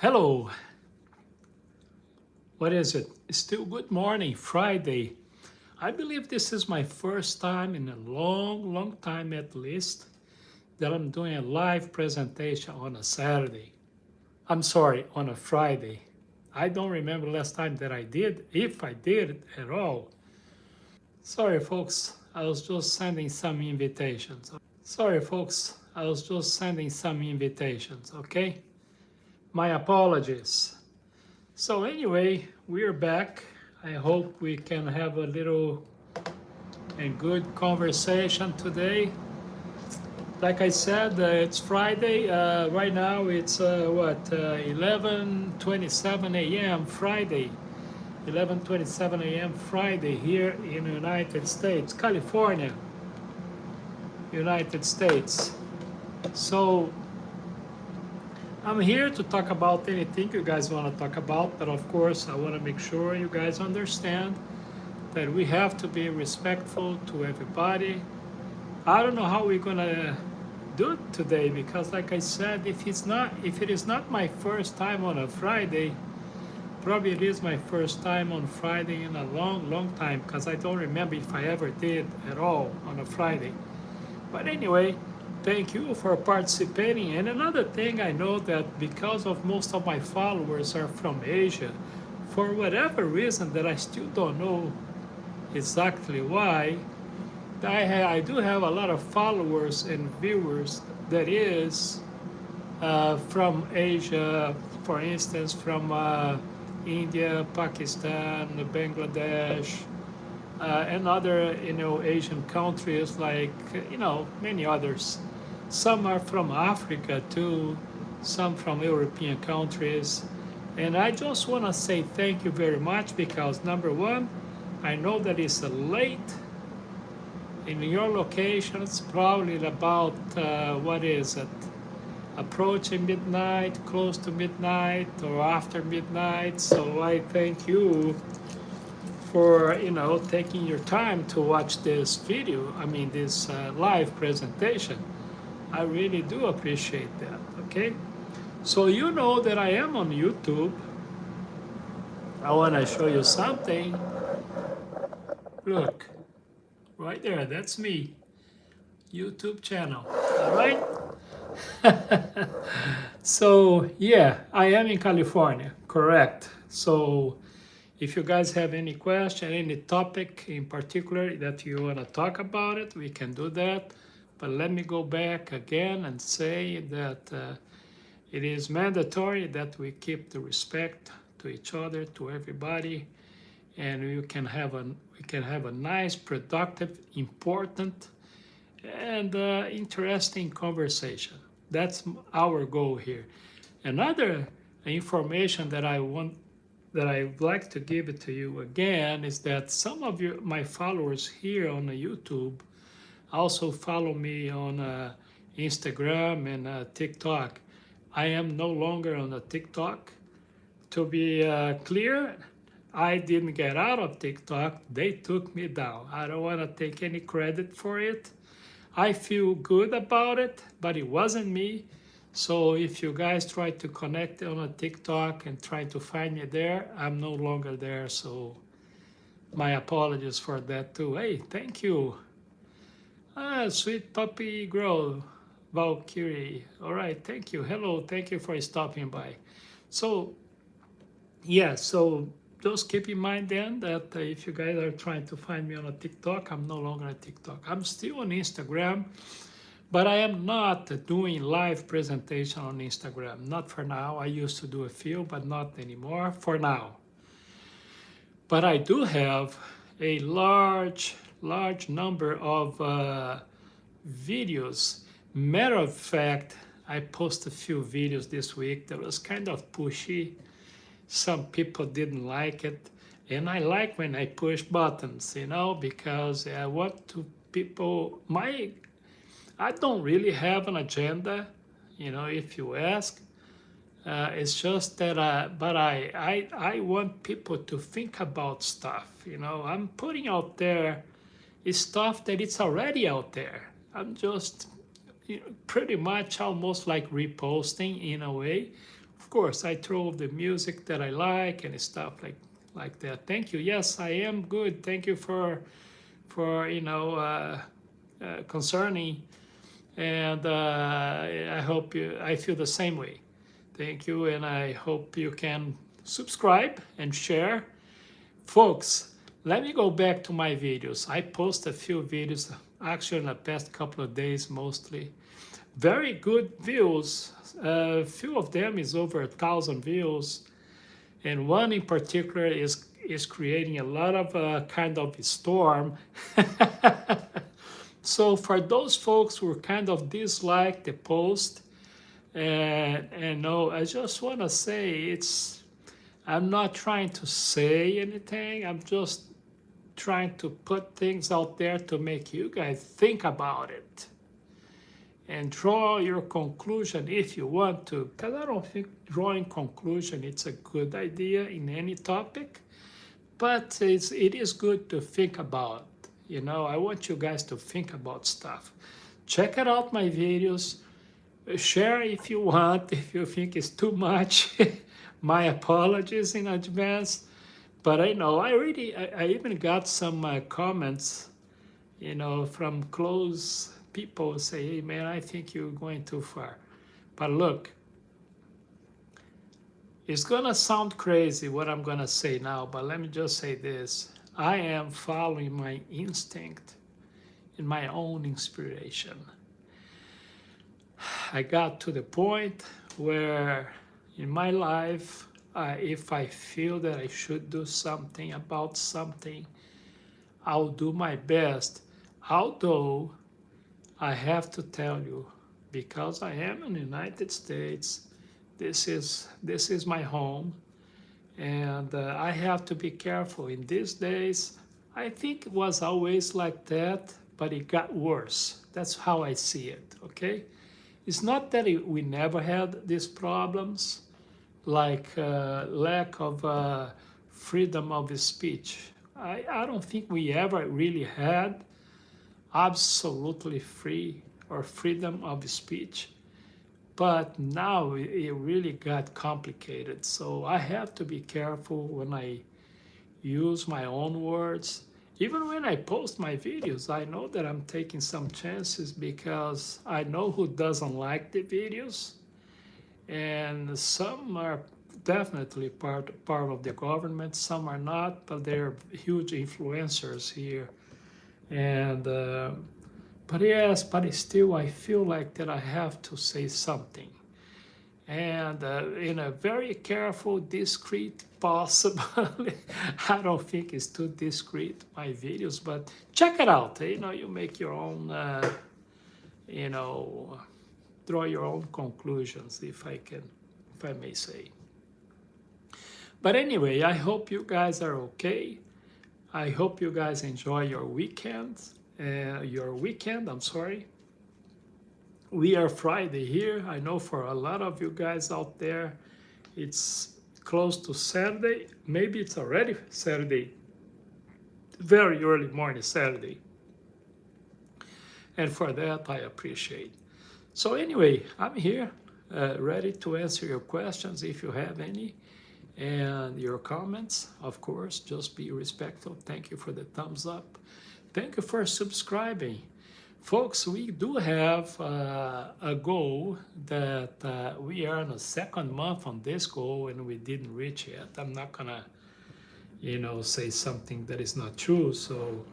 Hello, what is it? It's still good morning, Friday. I believe this is my first time in a long time at least that I'm doing a live presentation on a Saturday. I'm sorry, on a Friday. I don't remember last time that I did, if I did at all. Sorry, folks, I was just sending some invitations. Sorry, folks, I was just sending some invitations, okay? My apologies. So anyway, we're back. I hope we can have a little and good conversation today. Like I said, it's Friday. Right now it's 11:27 a.m. Friday. 11:27 a.m. Friday here in the United States, California, United States. So I'm here to talk about anything you guys want to talk about, but of course I want to make sure you guys understand that we have to be respectful to everybody. I don't know how we're gonna do it today because, like I said, if it is not my first time on a Friday, probably it is my first time on Friday in a long time because I don't remember if I ever did at all on a Friday. But anyway, thank you for participating. And another thing, I know that because of most of my followers are from Asia, for whatever reason that I still don't know exactly why, I do have a lot of followers and viewers that is from Asia, for instance, from India, Pakistan, Bangladesh, and other Asian countries like many others. Some are from Africa too, some from European countries. And I just want to say thank you very much because number one, I know that it's late in your location. It's probably about what is it? Approaching midnight, close to midnight, or after midnight. So I thank you for taking your time to watch this video. I mean this live presentation. I really do appreciate that. Okay, so you know that I am on YouTube. I want to show you something. Look, right there. That's me. YouTube channel. All right. So yeah, I am in California. Correct. So if you guys have any question, any topic in particular that you want to talk about it, we can do that. But let me go back again and say that it is mandatory that we keep the respect to each other, to everybody, and we can have a nice, productive, important, and interesting conversation. That's our goal here. Another information that I'd like to give it to you again is that some of my followers here on the YouTube also follow me on Instagram and TikTok. I am no longer on the TikTok. To be clear, I didn't get out of TikTok. They took me down. I don't want to take any credit for it. I feel good about it, but it wasn't me. So if you guys try to connect on a TikTok and try to find me there, I'm no longer there. So my apologies for that too. Hey, thank you. Sweet Puppy Grow, Valkyrie. All right, thank you. Hello, thank you for stopping by. So yeah, so just keep in mind then that if you guys are trying to find me on a TikTok, I'm no longer on TikTok. I'm still on Instagram, but I am not doing live presentation on Instagram. Not for now. I used to do a few, but not anymore for now. But I do have a large number of videos. Matter of fact, I posted a few videos this week that was kind of pushy. Some people didn't like it. And I like when I push buttons, because I want to people, I don't really have an agenda, if you ask. It's just that, but I want people to think about stuff, I'm putting out there stuff that it's already out there. I'm just pretty much almost like reposting in a way Of course, I throw the music that I like and stuff like that. Thank you. Yes, I am good. Thank you for concerning, and I hope I feel the same way. Thank you, and I hope you can subscribe and share. Folks, let me go back to my videos. I post a few videos, actually in the past couple of days mostly. Very good views. A few of them is over 1,000 views, and one in particular is creating a lot of kind of storm. So for those folks who kind of dislike the post, and no, I just want to say I'm not trying to say anything. I'm just trying to put things out there to make you guys think about it and draw your conclusion if you want to, because I don't think drawing conclusion it's a good idea in any topic, but it is good to think about. I want you guys to think about stuff. Check it out, my videos. Share if you want, if you think it's too much. My apologies in advance. But I know I even got some comments, from close people say, hey man, I think you're going too far. But look, it's gonna sound crazy what I'm gonna say now, but let me just say this. I am following my instinct and my own inspiration. I got to the point where in my life, if I feel that I should do something about something, I'll do my best. Although I have to tell you, because I am in the United States, this is my home, and I have to be careful. In these days, I think it was always like that, but it got worse. That's how I see it, okay? It's not that we never had these problems, like lack of freedom of speech. I don't think we ever really had absolutely free or freedom of speech. But now it really got complicated. So I have to be careful when I use my own words. Even when I post my videos, I know that I'm taking some chances because I know who doesn't like the videos. And some are definitely part of the government, some are not, but they're huge influencers here. And but yes, but still I feel like that I have to say something. And in a very careful, discreet, possibly. I don't think it's too discreet, my videos, but check it out. You make your own, draw your own conclusions, if I may say. But anyway, I hope you guys are okay. I hope you guys enjoy your weekend. I'm sorry. We are Friday here. I know for a lot of you guys out there, it's close to Saturday. Maybe it's already Saturday. Very early morning Saturday. And for that, I appreciate. So anyway, I'm here, ready to answer your questions if you have any. And your comments, of course, just be respectful. Thank you for the thumbs up. Thank you for subscribing. Folks, we do have a goal that we are in the second month on this goal and we didn't reach yet. I'm not gonna, say something that is not true. So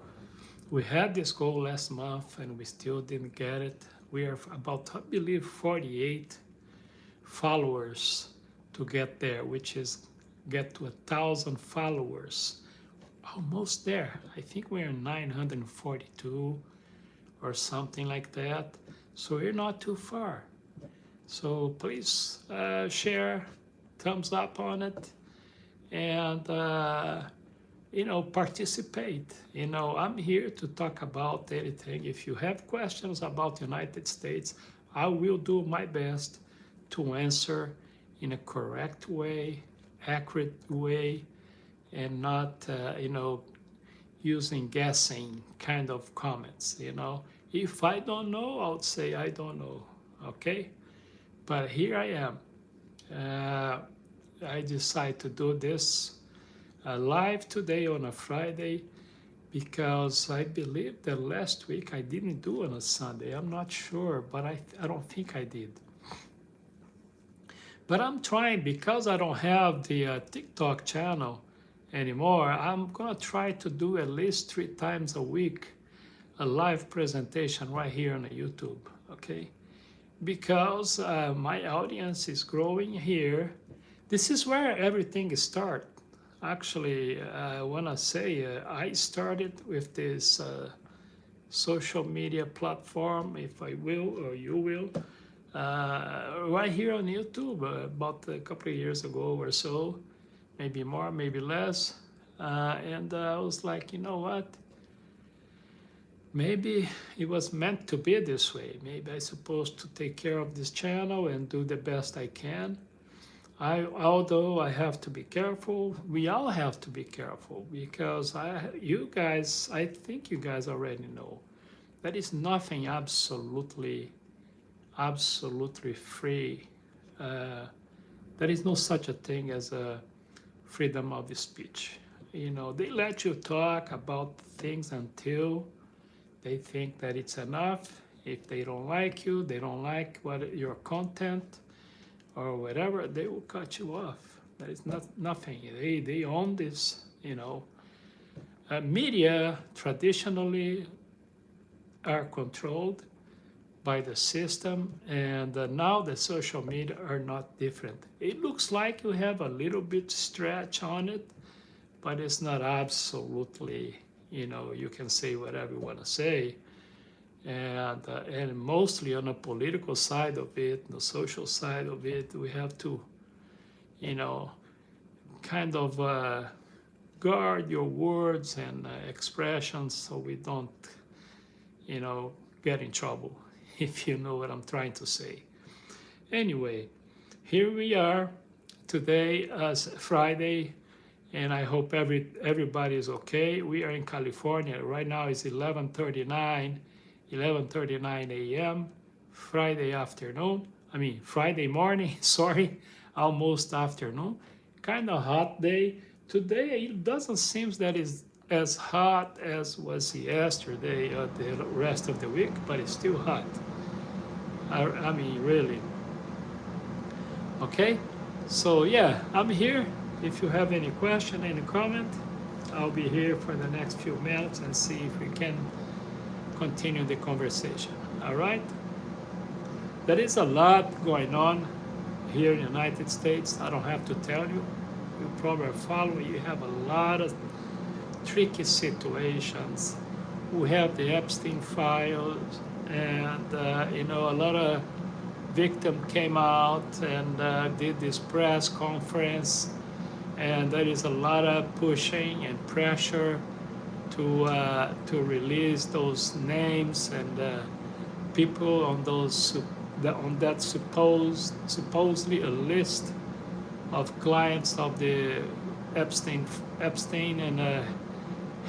we had this goal last month and we still didn't get it. We are about, I believe, 48 followers to get there, which is get to 1,000 followers. Almost there. I think we're 942 or something like that. So we're not too far. So please share, thumbs up on it, and participate. I'm here to talk about anything. If you have questions about the United States, I will do my best to answer in a correct way, accurate way, and not, using guessing kind of comments, If I don't know, I would say I don't know, okay? But here I am. Uh, I decided to do this live today on a Friday because I believe that last week I didn't do it on a Sunday. I'm not sure, but I don't think I did. But I'm trying, because I don't have the TikTok channel anymore, I'm gonna try to do at least 3 times a week a live presentation right here on the YouTube, okay? Because my audience is growing here. This is where everything starts. Actually, I wanna say I started with this social media platform, if I will, or you will, right here on YouTube about a couple of years ago or so, maybe more, maybe less. And I was like, you know what? Maybe it was meant to be this way. Maybe I'm supposed to take care of this channel and do the best I can. Although I have to be careful, we all have to be careful, because you guys, I think you guys already know, there is nothing absolutely free. There is no such a thing as a freedom of speech. You know, they let you talk about things until they think that it's enough. If they don't like you, they don't like your content or whatever, they will cut you off. There is nothing. They own this, you know. Media traditionally are controlled by the system, and now the social media are not different. It looks like you have a little bit stretch on it, but it's not absolutely, you know, you can say whatever you want to say. And mostly on the political side of it, the social side of it, we have to, you know, kind of guard your words and expressions so we don't, you know, get in trouble, if you know what I'm trying to say. Anyway, here we are today as Friday, and I hope everybody is okay. We are in California. Right now it's 11:39 a.m. Friday afternoon. I mean, Friday morning, sorry, almost afternoon. Kind of hot day. Today, it doesn't seem that it's as hot as was yesterday or the rest of the week, but it's still hot. I mean, really. Okay, so yeah, I'm here. If you have any question, any comment, I'll be here for the next few minutes and see if we can continue the conversation. All right? There is a lot going on here in the United States. I don't have to tell you. You probably follow. You have a lot of tricky situations. We have the Epstein files, and you know, a lot of victims came out and did this press conference, and there is a lot of pushing and pressure to release those names and people on those on that supposedly a list of clients of the Epstein and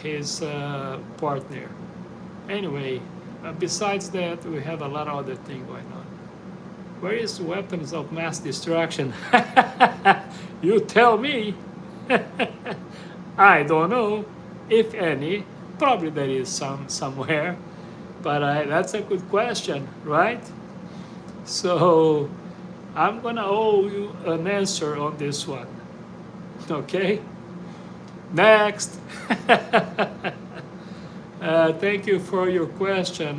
his partner. Anyway, besides that, we have a lot of other things going on. Where is weapons of mass destruction? You tell me. I don't know, if any. Probably there is somewhere, but that's a good question, right? So I'm gonna owe you an answer on this one. Okay? Next. Thank you for your question,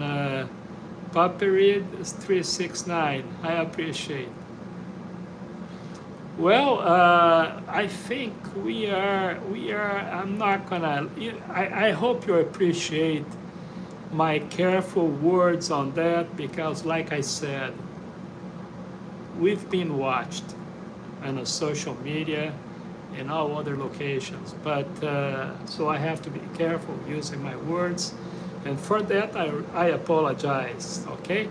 Papirid 369. I appreciate. Well, I think we are. I'm not gonna. I hope you appreciate my careful words on that, because, like I said, we've been watched on the social media and all other locations. But so I have to be careful using my words, and for that I apologize. Okay,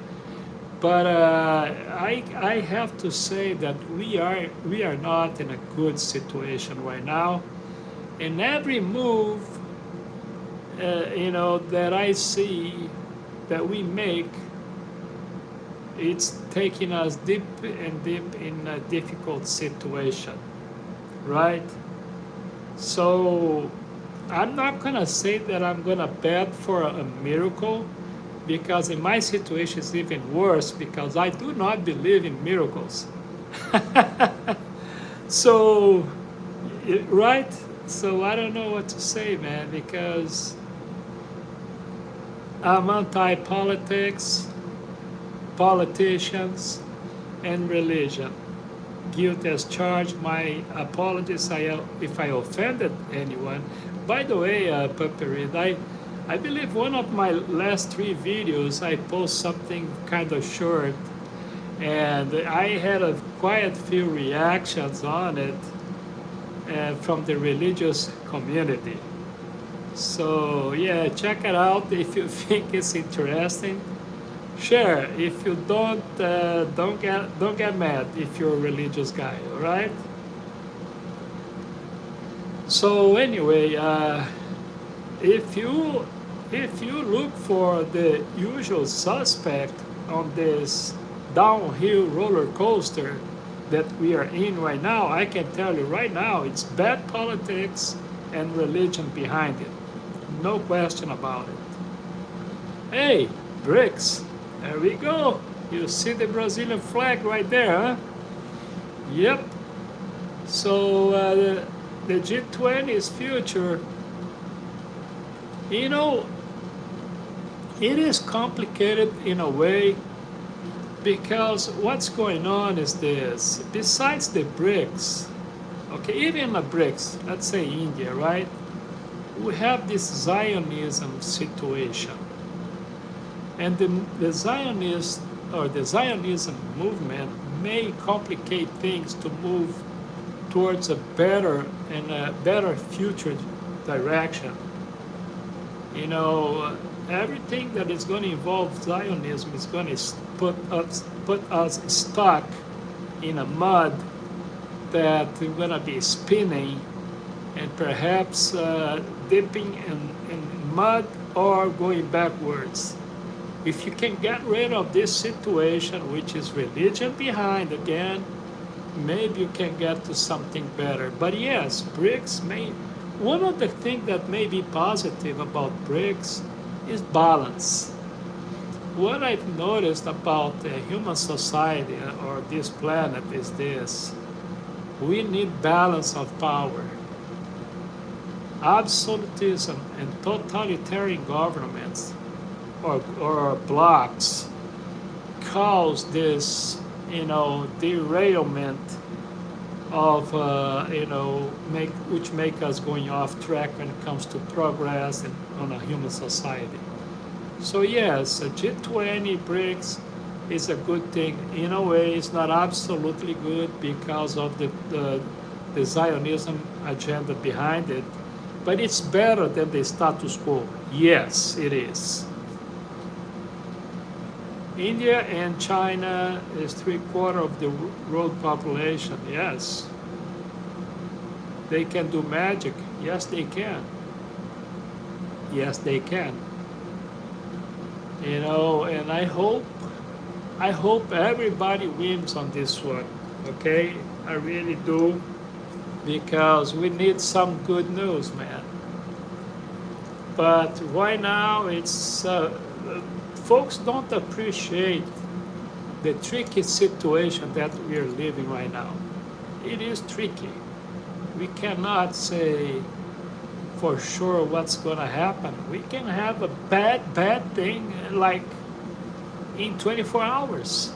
but I have to say that we are not in a good situation right now. In every move, you know, that I see that we make, it's taking us deep and deep in a difficult situation, right? So I'm not gonna say that I'm gonna bet for a miracle, because in my situation it's even worse, because I do not believe in miracles. So, right? So I don't know what to say, man, because I'm anti-politics, politicians, and religion. Guilty as charged. My apologies if I offended anyone. By the way, Puppery, I believe one of my last 3 videos I post something kind of short, and I had quite a few reactions on it from the religious community. So yeah, check it out if you think it's interesting. Share. If you don't get mad if you're a religious guy. All right. So anyway, if you look for the usual suspect on this downhill roller coaster that we are in right now, I can tell you right now, it's bad politics and religion behind it. No question about it. Hey, BRICS, there we go. You see the Brazilian flag right there, huh? Yep. So the G20's future, you know, it is complicated in a way, because what's going on is this. Besides the BRICS, okay, even the BRICS, let's say India, right? We have this Zionism situation. And the Zionist or the Zionism movement may complicate things to move towards a better future direction. You know, everything that is going to involve Zionism is going to put us stuck in a mud that we're going to be spinning, and perhaps dipping in mud or going backwards. If you can get rid of this situation, which is religion behind again, maybe you can get to something better. But yes, BRICS may. One of the things that may be positive about BRICS is balance. What I've noticed about the human society or this planet is this: we need balance of power. Absolutism and totalitarian governments or blocks cause this, derailment of, which make us going off track when it comes to progress and on a human society. So yes, G20 BRICS is a good thing. In a way, it's not absolutely good because of the Zionism agenda behind it, but it's better than the status quo. Yes, it is. India and China is 3/4 of the world population. Yes. They can do magic. Yes, they can. Yes, they can. And I hope everybody wins on this one. Okay? I really do, because we need some good news, man. But right now, it's folks don't appreciate the tricky situation that we are living right now. It is tricky. We cannot say for sure what's going to happen. We can have a bad thing like in 24 hours.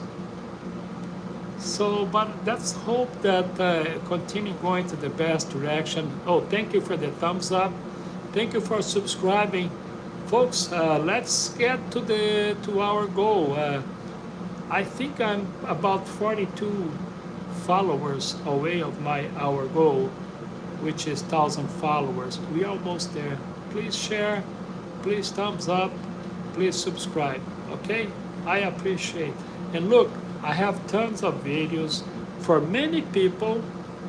So, but let's hope that continue going to the best direction. Oh, thank you for the thumbs up. Thank you for subscribing. Folks, let's get to our goal. I think I'm about 42 followers away of our goal, which is 1,000 followers. We're almost there. Please share, please thumbs up, please subscribe. Okay? I appreciate. And look, I have tons of videos. For many people,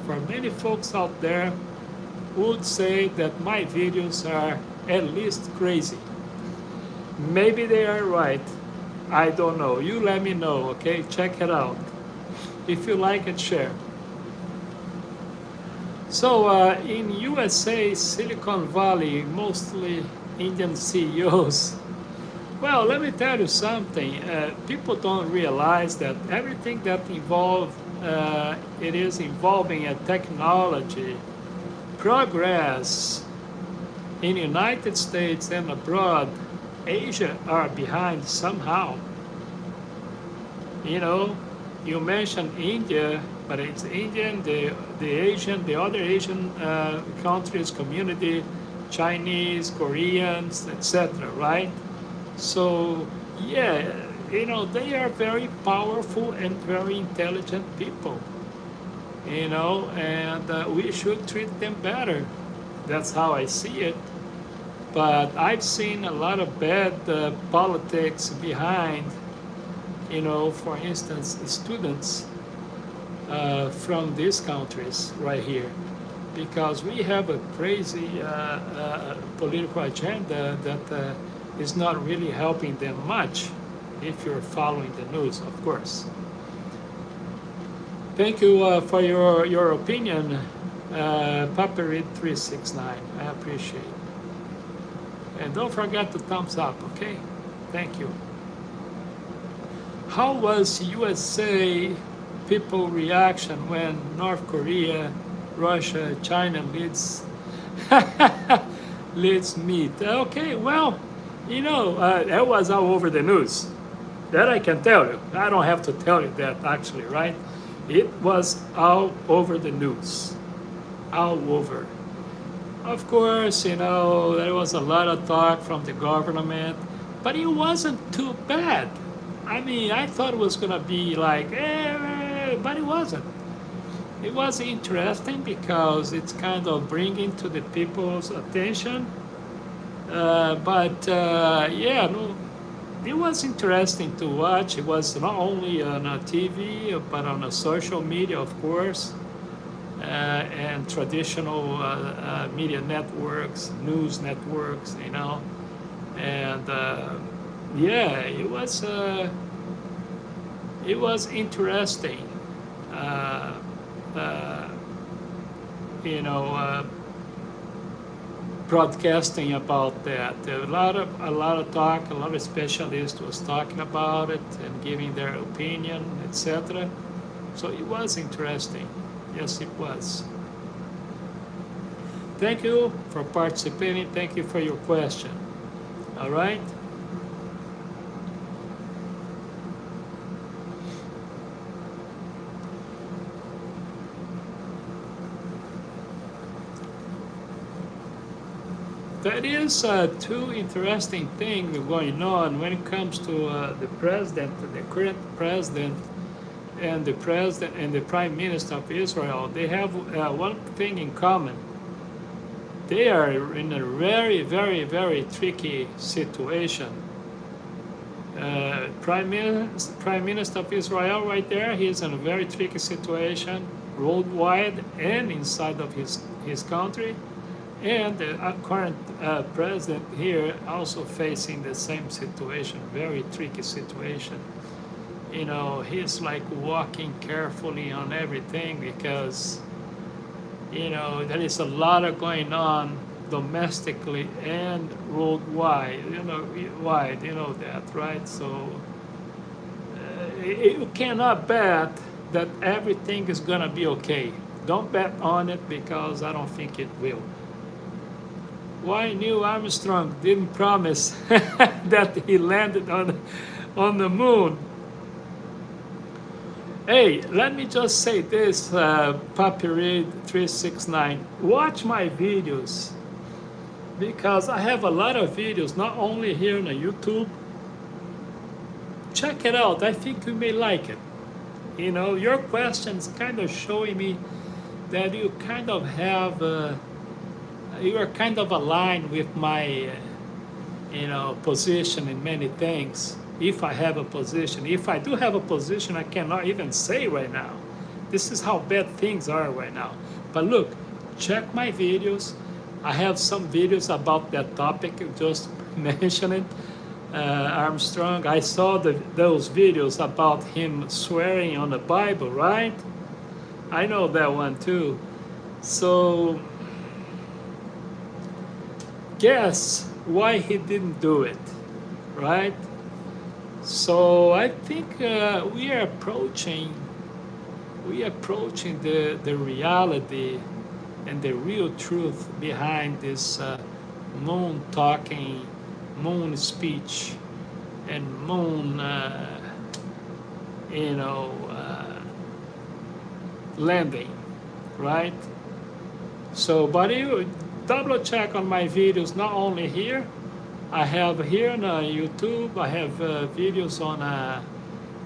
for many folks out there, would say that my videos are at least crazy. Maybe they are right. I don't know. You let me know, okay? Check it out. If you like it, share. So in USA, Silicon Valley, mostly Indian CEOs. Well, let me tell you something. People don't realize that everything that it is involving a technology, progress in the United States and abroad, Asia are behind somehow. You know, you mentioned India, but it's Indian, the Asian, the other Asian countries, community, Chinese, Koreans, etc., right? So, yeah, they are very powerful and very intelligent people, and we should treat them better. That's how I see it. But I've seen a lot of bad politics behind, for instance, students from these countries right here, because we have a crazy political agenda that is not really helping them much, if you're following the news, of course. Thank you for your opinion, Paparid 369. I appreciate it. And don't forget to thumbs up, okay? Thank you. How was USA people reaction when North Korea, Russia, China leads meet? Okay, well, that was all over the news. That I can tell you. I don't have to tell you that, actually, right? It was all over the news. All over. Of course, there was a lot of talk from the government, but it wasn't too bad. I mean, I thought it was going to be like, but it wasn't. It was interesting because it's kind of bringing to the people's attention. Yeah, no, it was interesting to watch. It was not only on a TV, but on a social media, of course, and traditional media networks, news networks, and yeah, it was interesting. Broadcasting about that. A lot of talk. A lot of specialists was talking about it and giving their opinion, etc. So it was interesting. Yes, it was. Thank you for participating. Thank you for your question. All right. That is two interesting things going on when it comes to the president, the current president, and the president and the prime minister of Israel. They have one thing in common. They are in a very, very, very tricky situation. Prime Minister of Israel right there, he's in a very tricky situation worldwide and inside of his country. And the current president here also facing the same situation, very tricky situation. He's like walking carefully on everything because, there is a lot of going on domestically and worldwide, that, right? So you cannot bet that everything is gonna be okay. Don't bet on it because I don't think it will. Why Neil Armstrong didn't promise that he landed on the moon? Hey, let me just say this, Papirid 369. Watch my videos because I have a lot of videos, not only here on YouTube. Check it out. I think you may like it. Your questions kind of showing me that you kind of have. You are kind of aligned with my, position in many things. If I have a position, if I do have a position, I cannot even say right now. This is how bad things are right now. But look, check my videos. I have some videos about that topic you just mentioned it. Armstrong. I saw those videos about him swearing on the Bible, right? I know that one too. So guess why he didn't do it, right? So I think we are approaching the reality and the real truth behind this moon talking, moon speech, and moon, you know, landing, right? So, but you double check on my videos, not only here. I have here on YouTube. I have videos on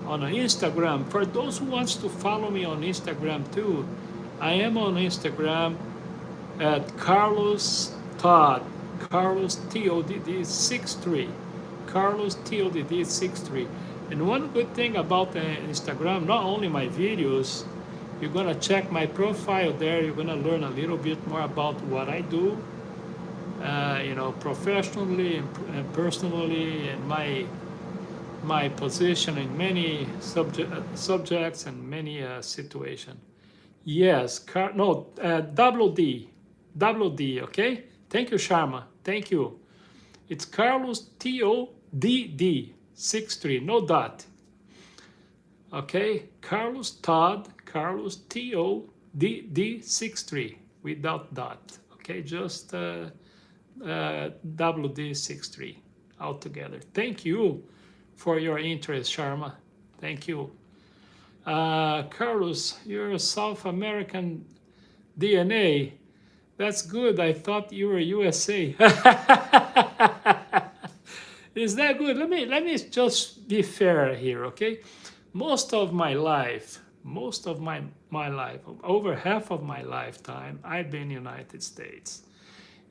Instagram. For those who wants to follow me on Instagram too, I am on Instagram at Carlos Todd, Carlos TODD 63, Carlos TODD 63. And one good thing about Instagram, not only my videos, you're gonna check my profile there. You're gonna learn a little bit more about what I do, you know, professionally and personally, and my position in many subjects and many situations. Yes, no, double D, okay? Thank you, Sharma. Thank you. It's Carlos TODD 63, no dot. Okay, Carlos Todd, Carlos TODD 63 without dot. Okay, just WD 63 altogether. Thank you for your interest, Sharma. Thank you. Carlos, you're South American DNA. That's good. I thought you were USA. Is that good? Let me just be fair here, okay? Most of my life, over half of my lifetime, I've been in the United States.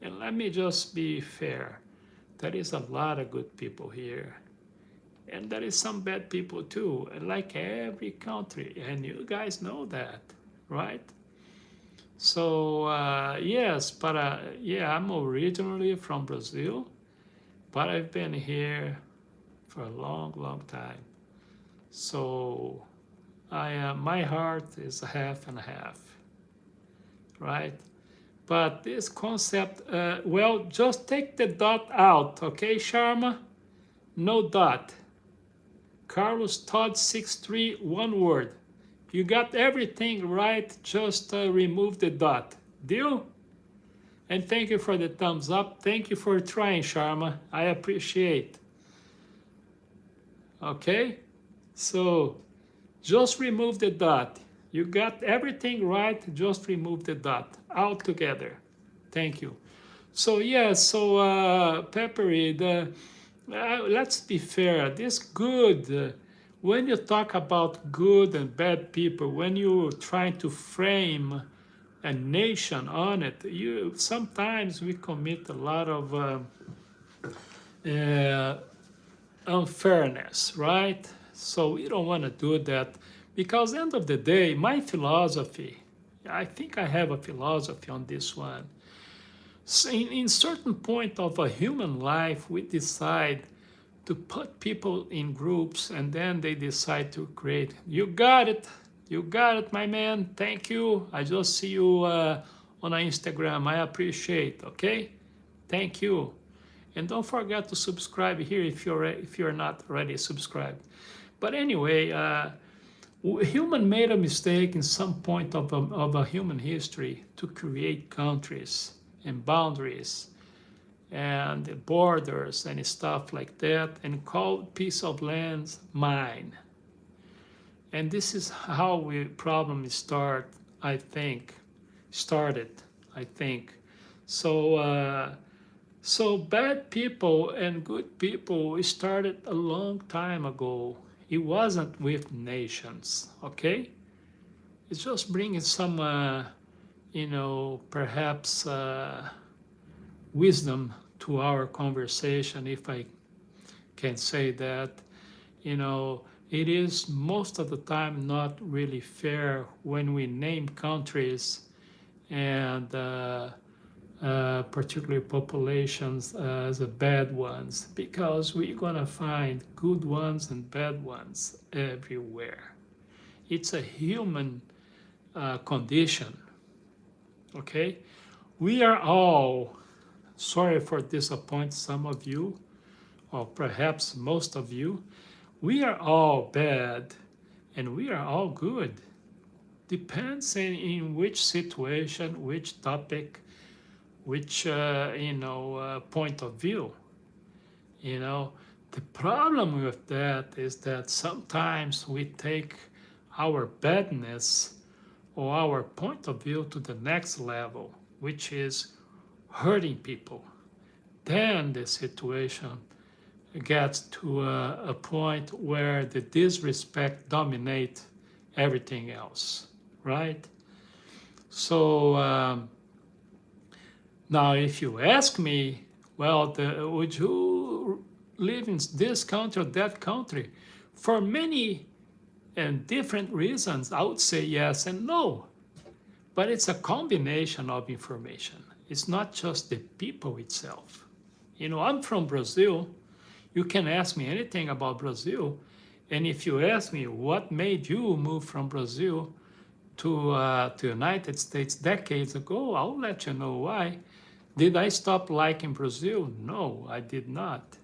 And let me just be fair. There is a lot of good people here. And there is some bad people too, like every country. And you guys know that, right? So, yes, but yeah, I'm originally from Brazil, but I've been here for a long, long time. So, my heart is half and half, right? But this concept, well, just take the dot out, okay, Sharma? No dot. Carlos Todd 63, one word. You got everything right, just remove the dot. Deal? And thank you for the thumbs up. Thank you for trying, Sharma. I appreciate. Okay? So, just remove the dot. You got everything right, just remove the dot altogether. Thank you. So, yeah, so Peppery, let's be fair. This good, when you talk about good and bad people, when you're trying to frame a nation on it, sometimes we commit a lot of unfairness, right? So we don't want to do that, because end of the day, my philosophy, I think I have a philosophy on this one. So in certain point of a human life, we decide to put people in groups, and then they decide to create. You got it, my man. Thank you. I just see you on Instagram. I appreciate. Okay, thank you. And don't forget to subscribe here if you're not already subscribed. But anyway, human made a mistake in some point of a human history to create countries and boundaries and borders and stuff like that, and call piece of land mine. And this is how problem started, I think. So so bad people and good people started a long time ago. It wasn't with nations, okay? It's just bringing some you know, perhaps wisdom to our conversation, if I can say that. You know, it is most of the time not really fair when we name countries and particularly populations as bad ones, because we're gonna find good ones and bad ones everywhere. It's a human condition, okay? We are all, sorry for disappoint some of you, or perhaps most of you, we are all bad and we are all good. Depends in which situation, which topic, which point of view. The problem with that is that sometimes we take our badness or our point of view to the next level, which is hurting people. Then the situation gets to a point where the disrespect dominates everything else, right? So now if you ask me, well, would you live in this country or that country? For many and different reasons, I would say yes and no. But it's a combination of information. It's not just the people itself. I'm from Brazil. You can ask me anything about Brazil. And if you ask me what made you move from Brazil to United States decades ago, I'll let you know why. Did I stop liking Brazil? No, I did not.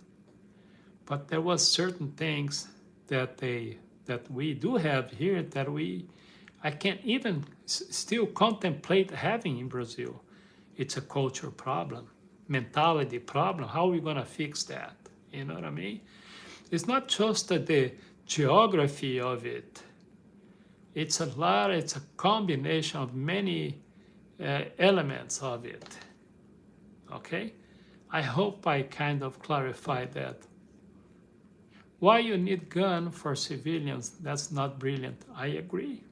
But there was certain things that we do have here that I can't even still contemplate having in Brazil. It's a culture problem, mentality problem. How are we gonna fix that? You know what I mean? It's not just the geography of it. It's a combination of many elements of it. Okay? I hope I kind of clarified that. Why you need gun for civilians, that's not brilliant. I agree.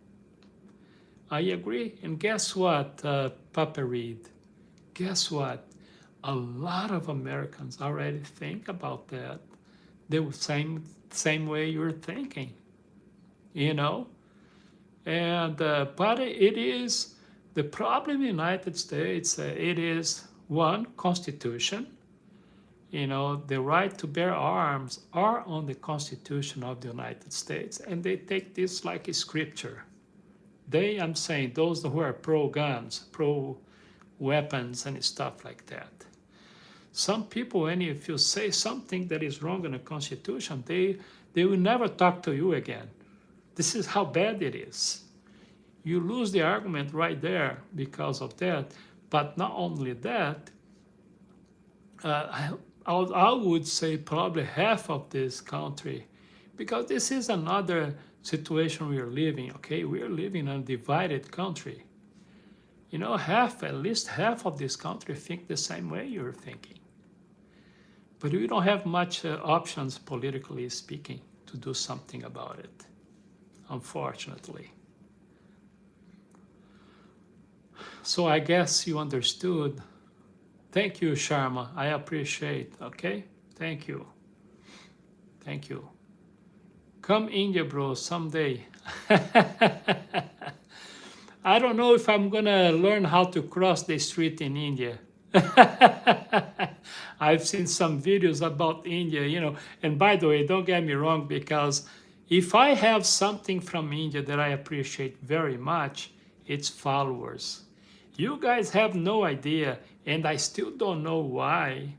And guess what, Papa Reed? Guess what? A lot of Americans already think about that the same way you're thinking, And but it is the problem in the United States. It is one, Constitution. The right to bear arms are on the Constitution of the United States, and they take this like a scripture. I'm saying those who are pro-guns, pro-weapons and stuff like that. Some people, and if you say something that is wrong in the Constitution, they will never talk to you again. This is how bad it is. You lose the argument right there because of that. But not only that, I would say probably half of this country, because this is another situation we are living, okay? We are living in a divided country. At least half of this country think the same way you're thinking. But we don't have much options, politically speaking, to do something about it, unfortunately. So I guess you understood. Thank you, Sharma. I appreciate, okay? Thank you. Come India, bro, someday. I don't know if I'm gonna learn how to cross the street in India. I've seen some videos about India, and by the way, don't get me wrong, because if I have something from India that I appreciate very much, it's followers. You guys have no idea, and I still don't know why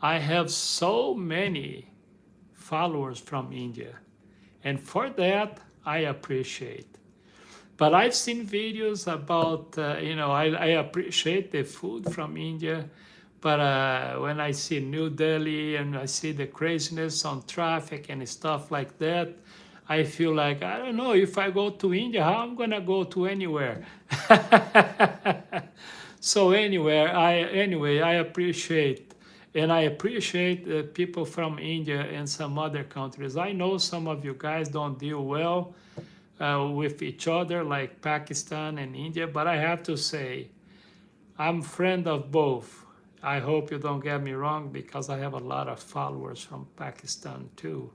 I have so many followers from India. And for that, I appreciate. But I've seen videos about, I appreciate the food from India, but when I see New Delhi and I see the craziness on traffic and stuff like that, I feel like, I don't know, if I go to India, how I'm gonna go to anywhere? So anyway, I appreciate, and I appreciate people from India and some other countries. I know some of you guys don't deal well with each other, like Pakistan and India, but I have to say, I'm friend of both. I hope you don't get me wrong, because I have a lot of followers from Pakistan too.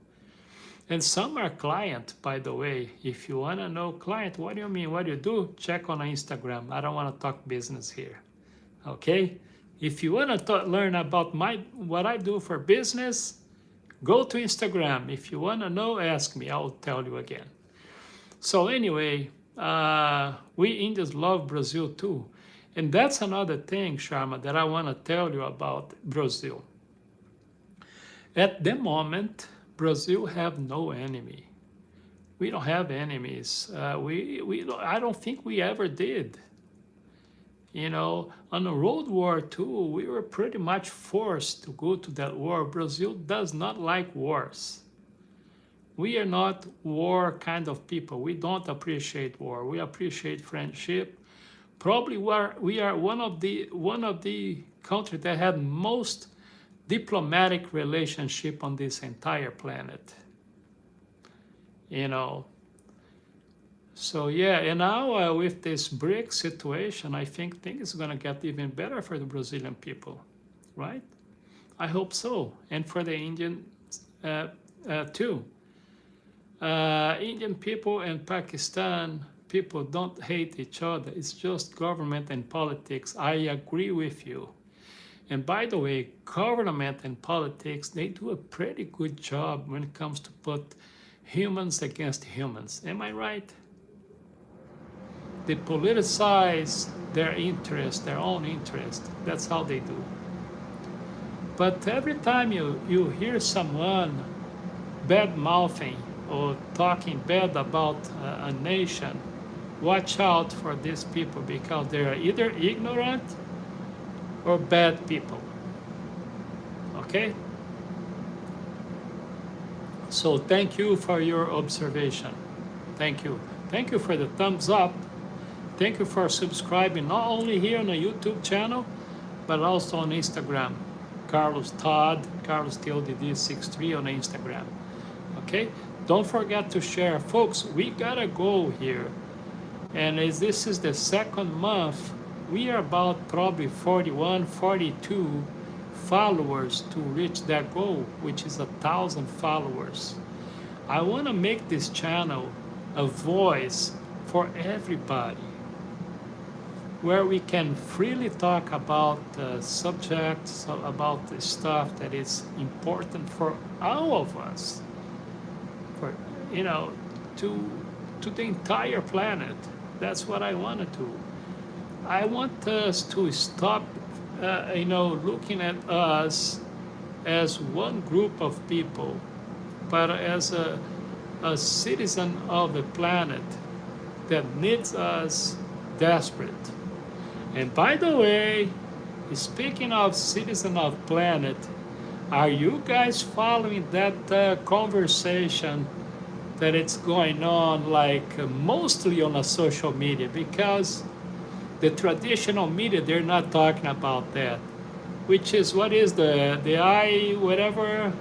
And some are client, by the way. If you wanna know client, what do you mean, what do you do? Check on Instagram. I don't wanna talk business here. Okay? If you want to learn about what I do for business, go to Instagram. If you want to know, ask me. I'll tell you again. So anyway, we Indians love Brazil too. And that's another thing, Sharma, that I want to tell you about Brazil. At the moment, Brazil have no enemy. We don't have enemies. I don't think we ever did. You know, on the World War II, we were pretty much forced to go to that war. Brazil does not like wars. We are not war kind of people. We don't appreciate war. We appreciate friendship. Probably we are one of the countries that had most diplomatic relationship on this entire planet. You know. So yeah, and now with this BRICS situation, I think things are going to get even better for the Brazilian people, right? I hope so, and for the Indian too. Indian people and Pakistan people don't hate each other. It's just government and politics. I agree with you. And by the way, government and politics, they do a pretty good job when it comes to put humans against humans. Am I right? They politicize their interest, their own interest. That's how they do. But every time you hear someone bad-mouthing or talking bad about a nation, watch out for these people because they are either ignorant or bad people. Okay? So thank you for your observation. Thank you. Thank you for the thumbs up. Thank you for subscribing, not only here on the YouTube channel, but also on Instagram. COTodd, CarlosTLDD63 on Instagram. Okay? Don't forget to share. Folks, we gotta go here. And as this is the second month, we are about probably 41, 42 followers to reach that goal, which is 1,000 followers. I want to make this channel a voice for everybody, where we can freely talk about subjects, about the stuff that is important for all of us, for to the entire planet. That's what I want to do. I want us to stop, looking at us as one group of people, but as a citizen of the planet that needs us desperate. And by the way, speaking of citizen of planet, are you guys following that conversation that it's going on mostly on a social media? Because the traditional media, they're not talking about that, which is what is the eye, whatever,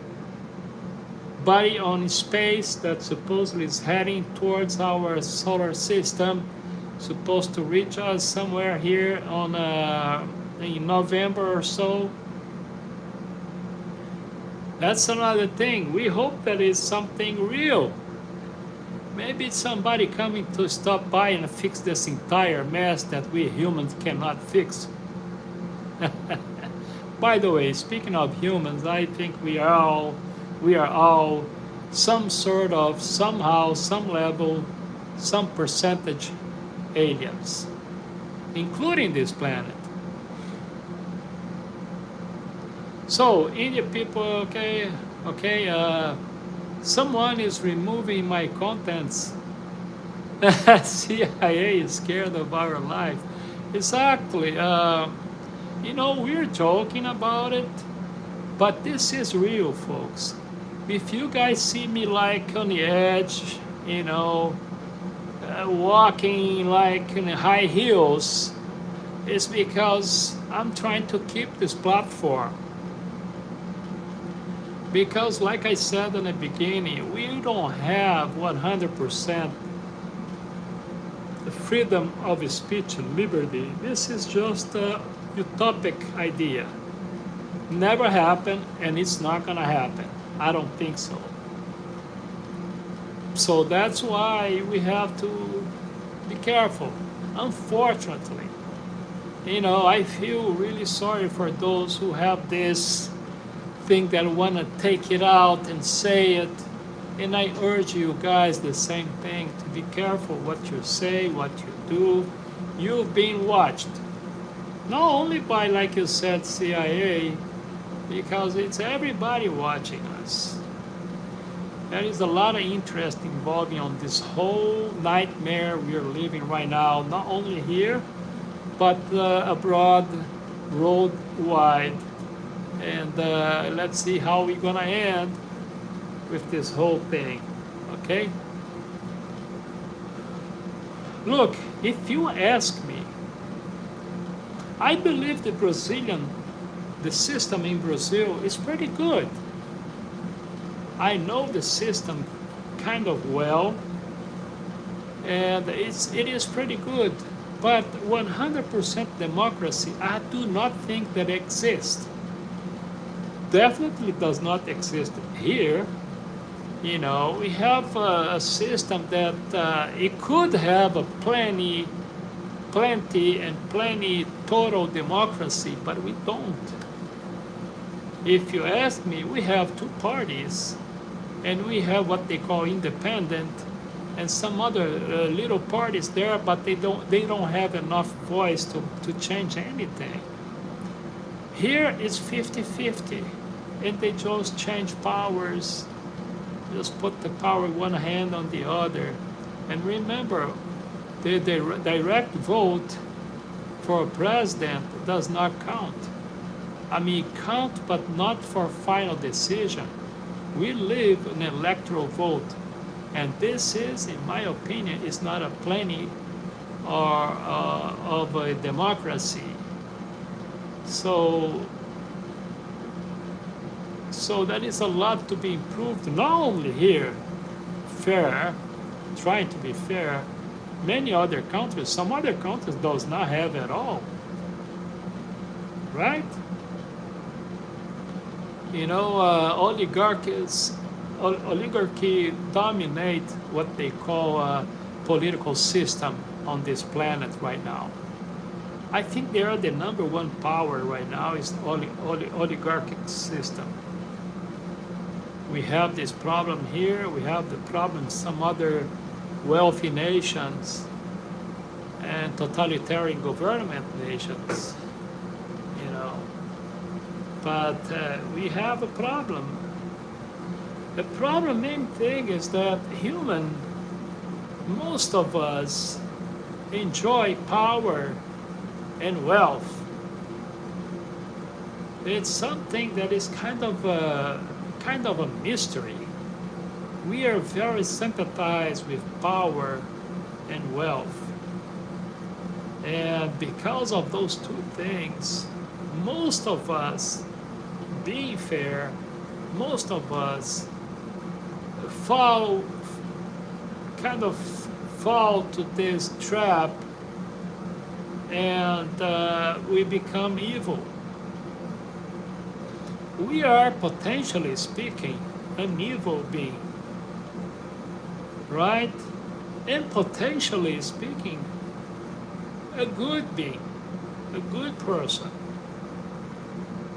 body on space that supposedly is heading towards our solar system, supposed to reach us somewhere here on in November or so. That's another thing. We hope that is something real. Maybe it's somebody coming to stop by and fix this entire mess that we humans cannot fix. By the way, speaking of humans, I think we are all some sort of, somehow, some level, some percentage aliens, including this planet. So, Indian people, okay, someone is removing my contents. CIA is scared of our life. Exactly. We're joking about it, but this is real, folks. If you guys see me on the edge, walking in high heels, it's because I'm trying to keep this platform. Because like I said in the beginning, we don't have 100% the freedom of speech and liberty. This is just a utopic idea. Never happened, and it's not gonna happen. I don't think so. So that's why we have to be careful, unfortunately. I feel really sorry for those who have this thing that want to take it out and say it. And I urge you guys the same thing, to be careful what you say, what you do. You've been watched. Not only by, like you said, CIA, because it's everybody watching us. There is a lot of interest involving on this whole nightmare we are living right now, not only here, but abroad, worldwide. And let's see how we're gonna end with this whole thing, okay? Look, if you ask me, I believe the system in Brazil is pretty good. I know the system kind of well, and it is pretty good. But 100% democracy, I do not think that exists. Definitely does not exist here. We have a system that it could have a plenty total democracy, but we don't. If you ask me, we have two parties, and we have what they call independent, and some other little parties there, but they don't have enough voice to change anything. Here it's 50-50, and they just change powers, just put the power one hand on the other. And remember, the direct vote for a president does not count. I mean, count, but not for final decision. We live an electoral vote, and this is, in my opinion, is not a plenty or of a democracy. So that is a lot to be improved. Not only here, fair, trying to be fair. Many other countries, some other countries does not have at all, right? Oligarchy dominate what they call a political system on this planet right now. I think they are the number one power right now is the oligarchic system. We have this problem here, we have the problem in some other wealthy nations and totalitarian government nations, But we have a problem. The main thing is that most of us enjoy power and wealth. It's something that is kind of a mystery. We are very sympathized with power and wealth. And because of those two things, most of us, being fair, most of us fall to this trap, and we become evil. We are, potentially speaking, an evil being, right? And potentially speaking, a good being, a good person.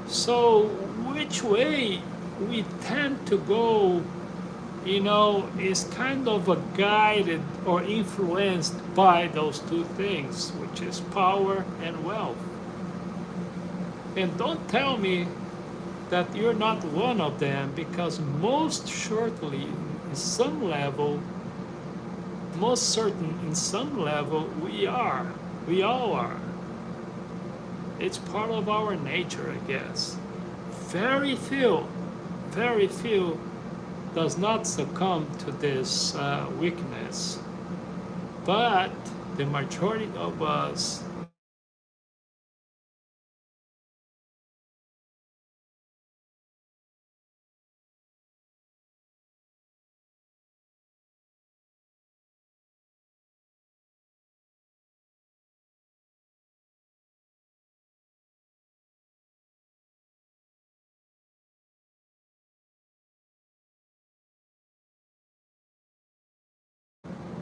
So which way we tend to go, is kind of guided or influenced by those two things, which is power and wealth. And don't tell me that you're not one of them, because most certainly in some level, we are. We all are. It's part of our nature, I guess. Very few does not succumb to this weakness. But the majority of us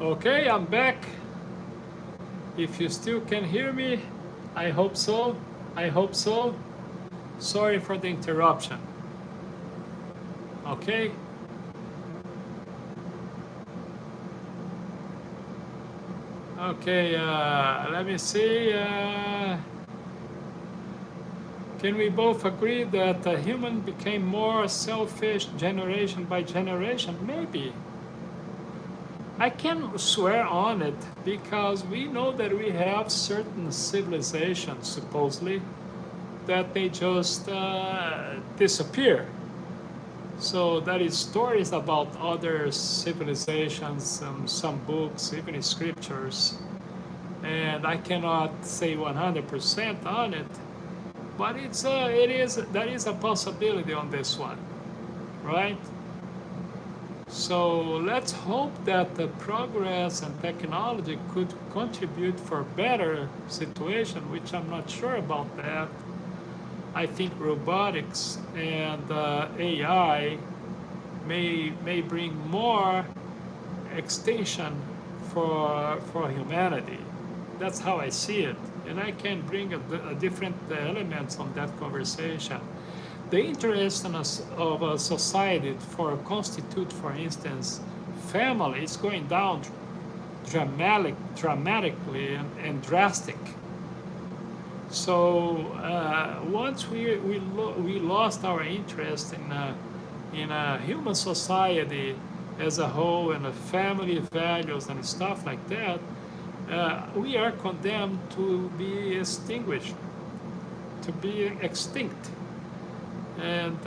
Okay, I'm back. If you still can hear me, I hope so. I hope so. Sorry for the interruption. Okay. Okay. Let me see. Can we both agree that the human became more selfish generation by generation? Maybe. I can swear on it because we know that we have certain civilizations, supposedly, that they just disappear. So there is stories about other civilizations, some books, even scriptures, and I cannot say 100% on it, but there is a possibility on this one, right? So let's hope that the progress and technology could contribute for better situation, which I'm not sure about that. I think robotics and AI may bring more extinction for humanity. That's how I see it, and I can bring a different elements on that conversation. The interest in of a society for constitute, for instance, family is going down dramatically and drastic. So once we lost our interest in a human society as a whole and a family values and stuff like that, we are condemned to be extinguished, to be extinct. And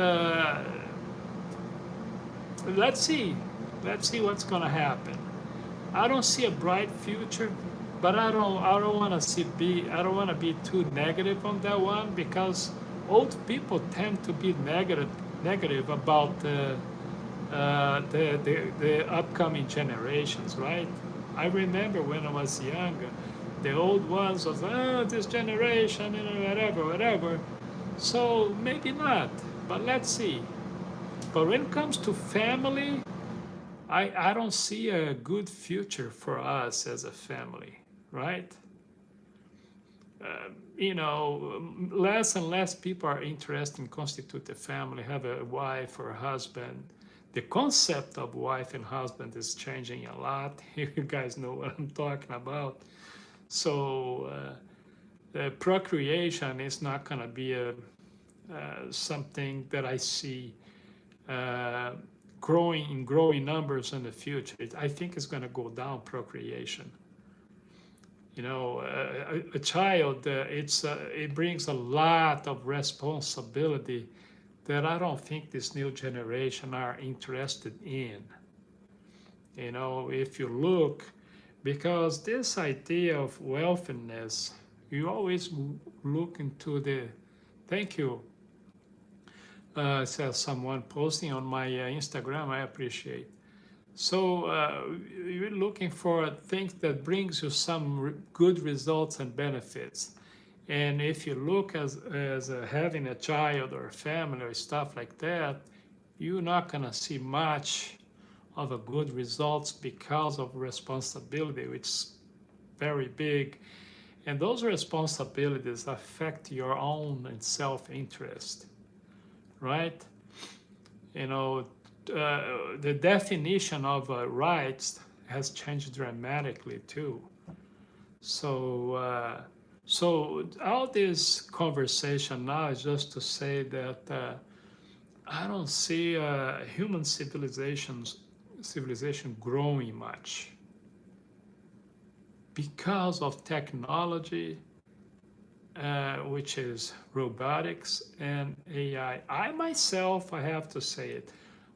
let's see, what's gonna happen. I don't see a bright future, but I don't want to be too negative on that one because old people tend to be negative about the upcoming generations, right? I remember when I was younger, the old ones was, oh, this generation, whatever. So maybe not, but let's see. But when it comes to family, I don't see a good future for us as a family, right? Less and less people are interested in constitute a family, have a wife or a husband. The concept of wife and husband is changing a lot. You guys know what I'm talking about. So procreation is not going to be something that I see uh, growing numbers in the future. I think it's going to go down, procreation. A child, it brings a lot of responsibility that I don't think this new generation are interested in. If you look, because this idea of wealthiness, you always look into the, thank you, says someone posting on my Instagram, I appreciate. So you're looking for things that brings you some good results and benefits. And if you look as having a child or a family or stuff like that, you're not gonna see much of a good results because of responsibility, which is very big. And those responsibilities affect your own and self-interest, right? The definition of rights has changed dramatically too. So all this conversation now is just to say that I don't see human civilization growing much because of technology, which is robotics and AI. I myself, I have to say it,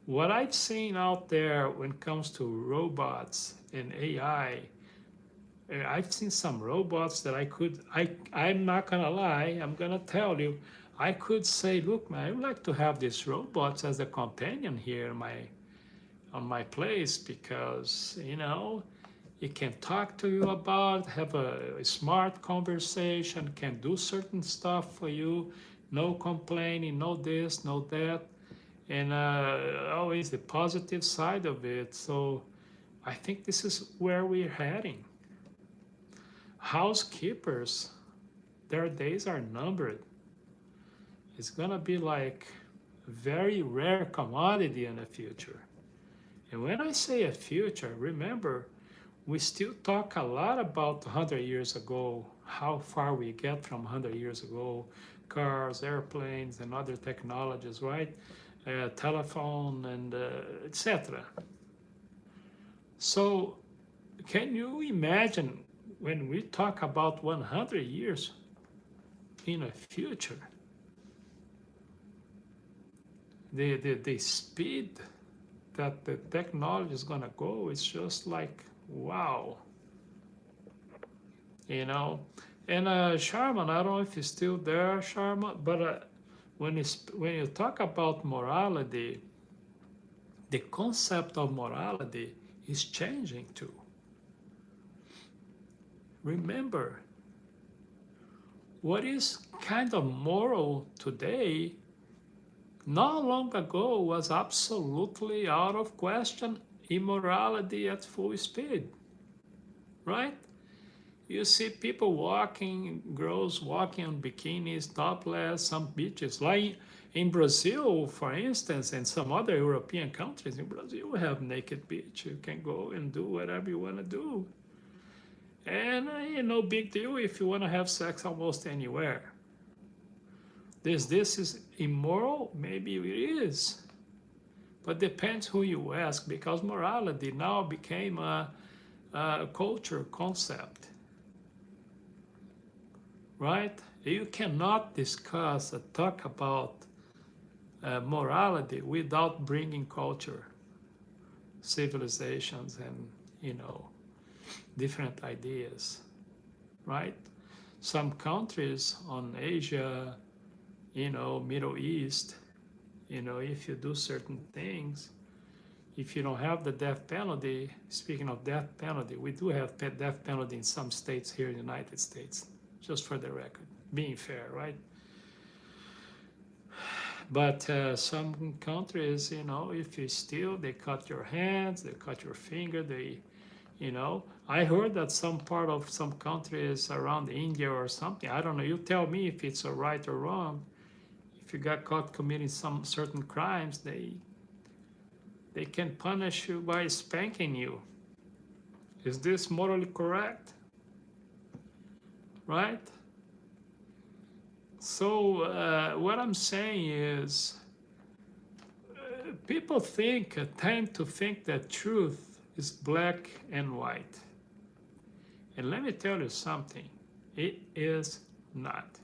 what I've seen out there when it comes to robots and AI, I've seen some robots that I'm not gonna lie, I'm gonna tell you, I could say, look, man, I would like to have these robots as a companion here on my place because, it can talk to you about, have a smart conversation, can do certain stuff for you, no complaining, no this, no that, and always the positive side of it. So I think this is where we're heading. Housekeepers, their days are numbered. It's gonna be like a very rare commodity in the future. And when I say a future, remember, we still talk a lot about 100 years ago, how far we get from 100 years ago, cars, airplanes, and other technologies, right? Telephone and etc. So can you imagine when we talk about 100 years in the future, the speed that the technology is going to go is just like, wow, you know. And Sharman, I don't know if he's still there, Sharman, but when you talk about morality, the concept of morality is changing too. Remember, what is kind of moral today, not long ago was absolutely out of question, immorality at full speed, right? You see people walking, girls walking on bikinis, topless, some beaches. Like in Brazil, for instance, and some other European countries, in Brazil we have naked beach. You can go and do whatever you want to do. And no big deal if you want to have sex almost anywhere. This is immoral? Maybe it is. But depends who you ask, because morality now became a culture concept. Right? You cannot discuss or talk about morality without bringing culture, civilizations, and different ideas, right? Some countries on Asia, Middle East, if you do certain things, if you don't have the death penalty, speaking of death penalty, we do have death penalty in some states here in the United States, just for the record, being fair, right? But some countries, if you steal, they cut your hands, they cut your finger, I heard that some part of some countries around India or something, I don't know, you tell me if it's right or wrong. If you got caught committing some certain crimes, they can punish you by spanking you. Is this morally correct? Right? So what I'm saying is, people tend to think that truth is black and white. And let me tell you something, it is not.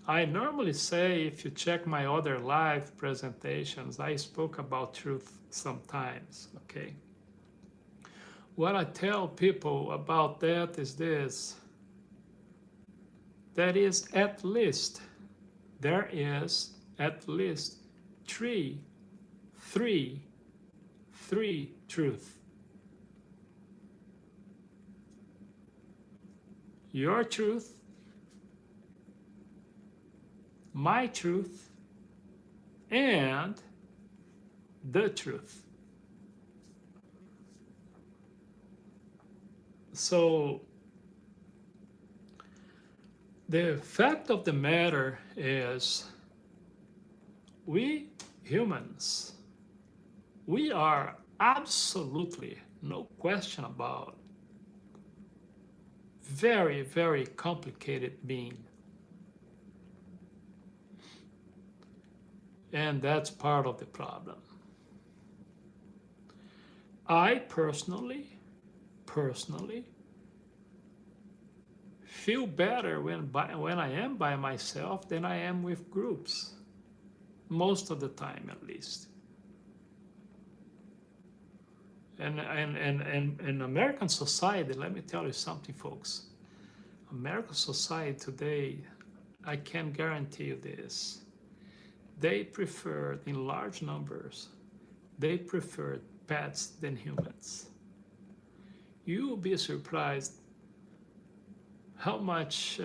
I normally say, if you check my other live presentations, I spoke about truth sometimes, okay? What I tell people about that is this: there is at least three truths. Your truth, my truth, and the truth. So the fact of the matter is, we humans, we are absolutely, no question about, very, very complicated being. And that's part of the problem. I personally feel better when I am by myself than I am with groups. Most of the time, at least. And American society, let me tell you something, folks. American society today, I can guarantee you this. They prefer, in large numbers, they prefer pets than humans. You will be surprised how much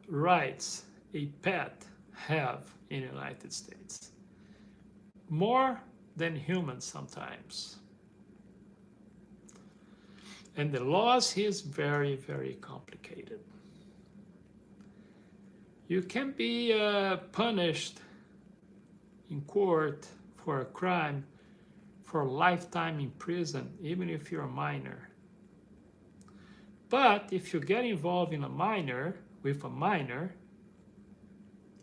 rights a pet have in the United States. More than humans sometimes. And the laws is very, very complicated. You can be punished in court for a crime for a lifetime in prison, even if you're a minor. But if you get involved in with a minor,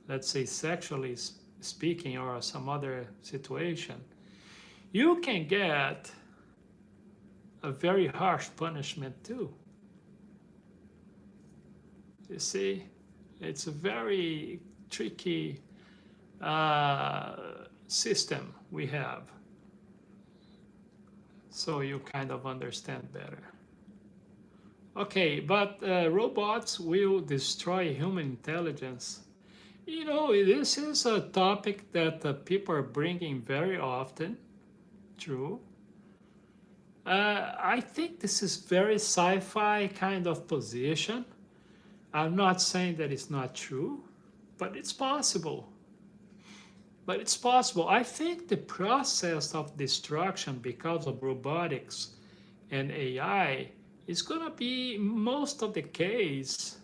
let's say sexually speaking or some other situation, you can get a very harsh punishment too. You see, it's a very tricky system we have. So you kind of understand better. Okay, but robots will destroy human intelligence. You know, this is a topic that people are bringing very often. True. I think this is very sci-fi kind of position. I'm not saying that it's not true, but it's possible. But it's possible. I think the process of destruction because of robotics and AI is going to be most of the case,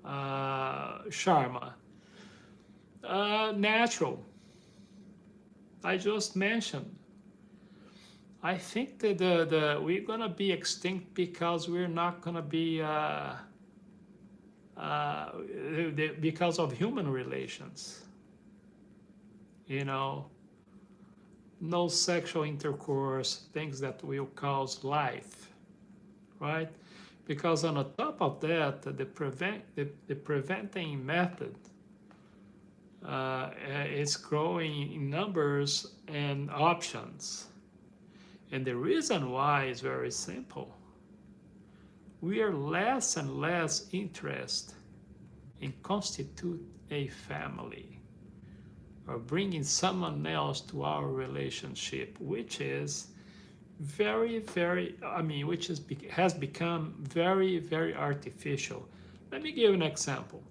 Sharma, natural. I just mentioned. I think that we're going to be extinct because we're not going to be, because of human relations. You know, no sexual intercourse, things that will cause life, right? Because on the top of that, the preventing method is growing in numbers and options. And the reason why is very simple. We are less and less interested in constitute a family or bringing someone else to our relationship, which is very, very, which has become very, very artificial. Let me give you an example.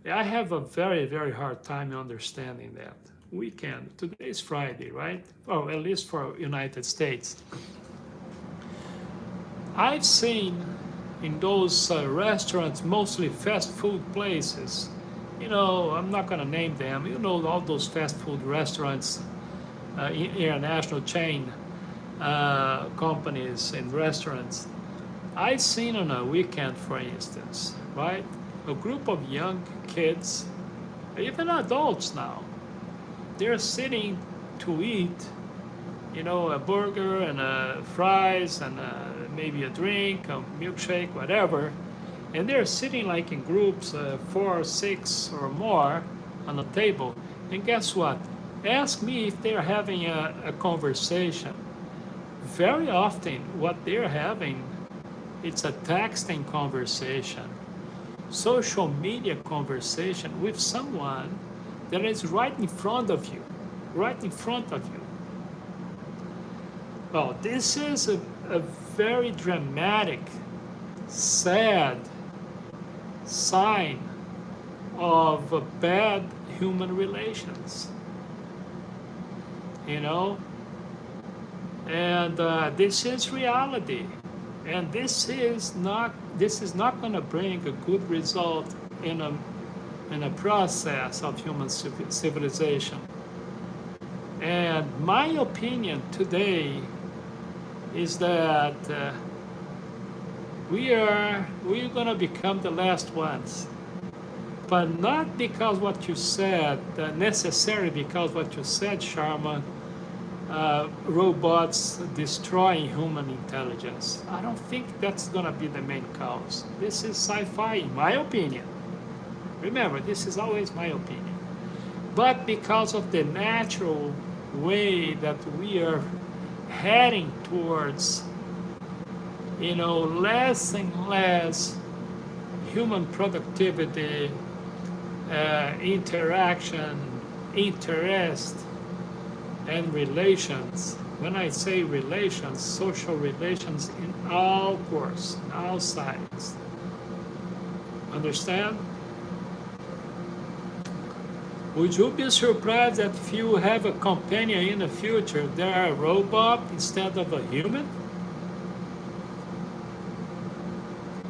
I have a very, very hard time understanding that. Today is Friday, right? Well, at least for United States. I've seen in those restaurants, mostly fast food places, you know, I'm not going to name them, you know, all those fast food restaurants, international chain companies and restaurants. I've seen on a weekend, for instance, right, a group of young kids, even adults now, they're sitting to eat, you know, a burger and fries and maybe a drink, a milkshake, whatever. And they're sitting like in groups, 4 or 6 or more on a table. And guess what? Ask me if they're having a conversation. Very often what they're having, it's a texting conversation, social media conversation with someone that is right in front of you, right in front of you. Well, this is a very dramatic, sad sign of bad human relations, you know? And this is reality. And this is not going to bring a good result in a process of human civilization. And my opinion today is that we're going to become the last ones, but not because what you said, necessarily because what you said, Sharma, robots destroying human intelligence. I don't think that's going to be the main cause. This is sci-fi, in my opinion. Remember, this is always my opinion. But because of the natural way that we are heading towards, you know, less and less human productivity, interaction, interest, and relations. When I say relations, social relations in all course, all sides. Understand? Would you be surprised that if you have a companion in the future, they are a robot instead of a human?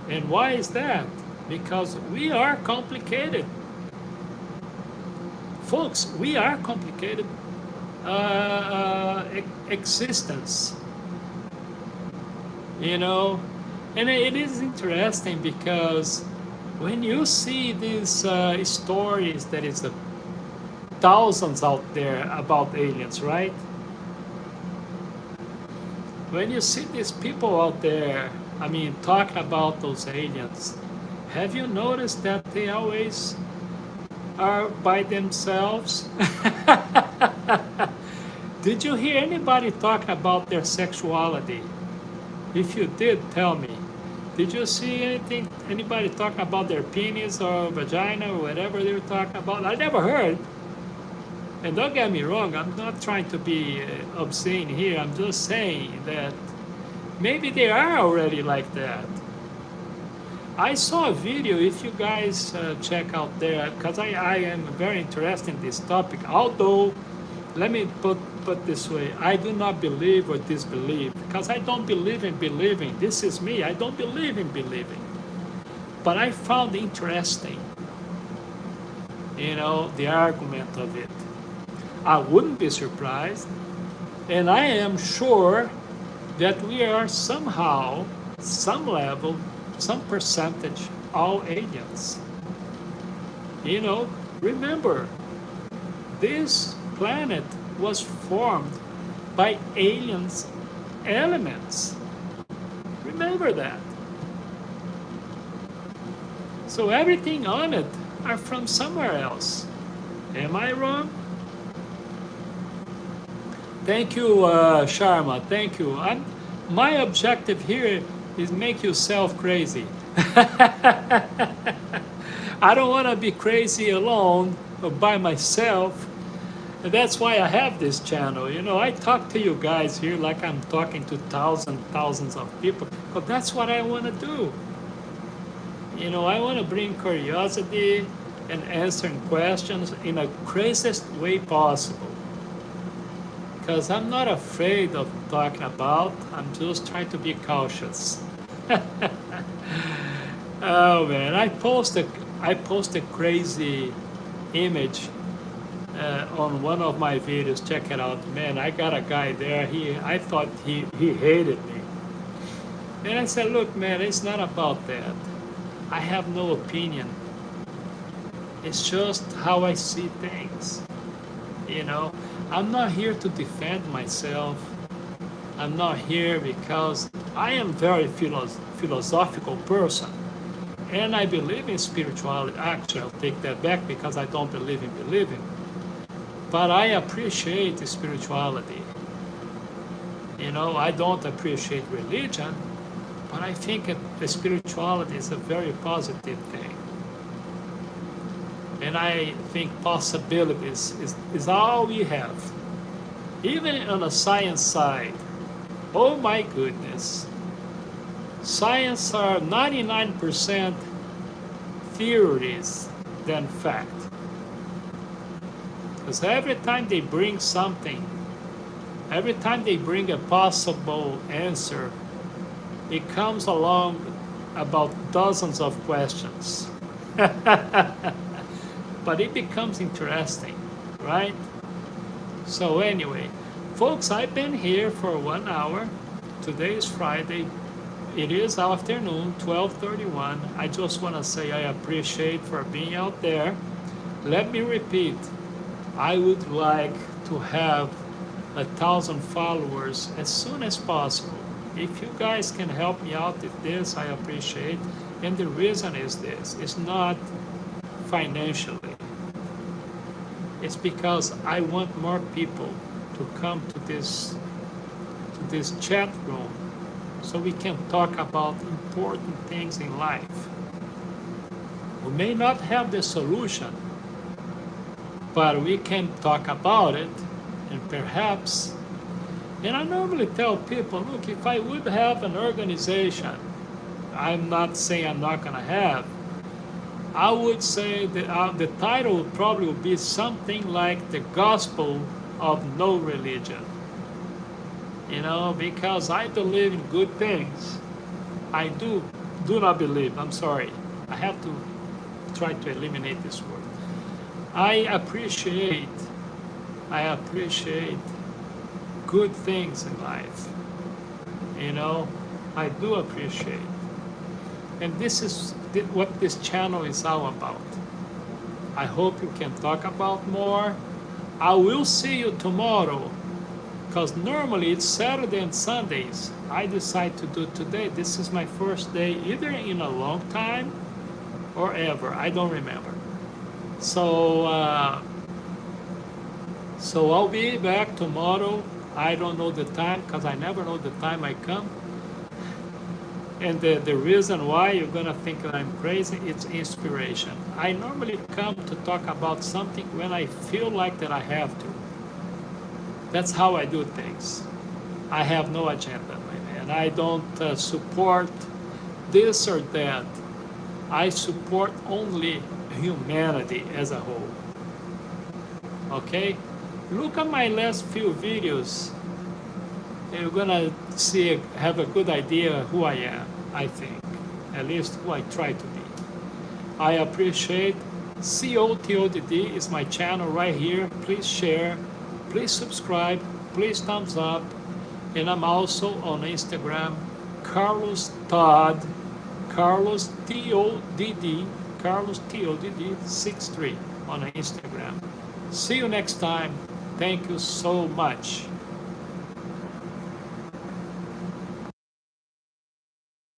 And why is that? because we are complicated. Folks, we are complicated existence, you know. And it is interesting because when you see these stories that is thousands out there about aliens, right? When you see these people out there, I mean, talking about those aliens, have you noticed that they always are by themselves? Did you hear anybody talking about their sexuality? If you did, tell me. Did you see anybody talking about their penis or vagina or whatever they were talking about? I never heard. And don't get me wrong, I'm not trying to be obscene here. I'm just saying that maybe they are already like that. I saw a video, if you guys check out there, because I am very interested in this topic, although, let me put this way, I do not believe or disbelieve, because I don't believe in believing. This is me, I don't believe in believing. But I found interesting, the argument of it. I wouldn't be surprised, and I am sure that we are somehow, some level, some percentage, all aliens. Remember, this planet was formed by aliens elements. Remember that. So everything on it are from somewhere else. Am I wrong? Thank you, Sharma. Thank you. My objective here is make yourself crazy. I don't want to be crazy alone or by myself. And that's why I have this channel. I talk to you guys here like I'm talking to thousands of people. But that's what I want to do. I want to bring curiosity and answering questions in the craziest way possible. Because I'm not afraid of talking about, I'm just trying to be cautious. Oh man, I post a crazy image on one of my videos. Check it out, man. I got a guy there. I thought he hated me, and I said, look, man, it's not about that. I have no opinion. It's just how I see things. I'm not here to defend myself. I'm not here because I am very philosophical person. And I believe in spirituality. Actually, I'll take that back because I don't believe in believing. But I appreciate spirituality. I don't appreciate religion, but I think spirituality is a very positive thing. And I think possibilities is all we have. Even on the science side, oh my goodness, science are 99% theories than fact. Because every time they bring something, every time they bring a possible answer, it comes along about dozens of questions. But it becomes interesting, right? So anyway, folks, I've been here for 1 hour. Today is Friday. It is afternoon, 12:31. I just want to say I appreciate for being out there. Let me repeat, I would like to have 1,000 followers as soon as possible. If you guys can help me out with this, I appreciate. And the reason is this, it's not financially. It's because I want more people to come to this chat room so we can talk about important things in life. We may not have the solution, but we can talk about it, and perhaps, and I normally tell people, look, if I would have an organization, I'm not saying I'm not going to have, I would say that the title probably would be something like the Gospel of No Religion. Because I believe in good things. I do not believe, I'm sorry. I have to try to eliminate this word. I appreciate good things in life. You know, I do appreciate. And this is what this channel is all about. I hope you can talk about more. I will see you tomorrow, because normally it's Saturday and Sundays. I decide to do today. This is my first day, either in a long time or ever. I don't remember. So, so I'll be back tomorrow. I don't know the time, because I never know the time I come. And the reason why you're gonna think that I'm crazy, it's inspiration. I normally come to talk about something when I feel like that I have to. That's how I do things. I have no agenda, my man. I don't support this or that. I support only humanity as a whole. Okay? Look at my last few videos. You're gonna see, have a good idea who I am, I think. At least who I try to be. I appreciate. COTodd is my channel right here. Please share, please subscribe, please thumbs up. And I'm also on Instagram, Carlos Todd, Carlos T-O-D-D, Carlos T-O-D-D 63 on Instagram. See you next time. Thank you so much.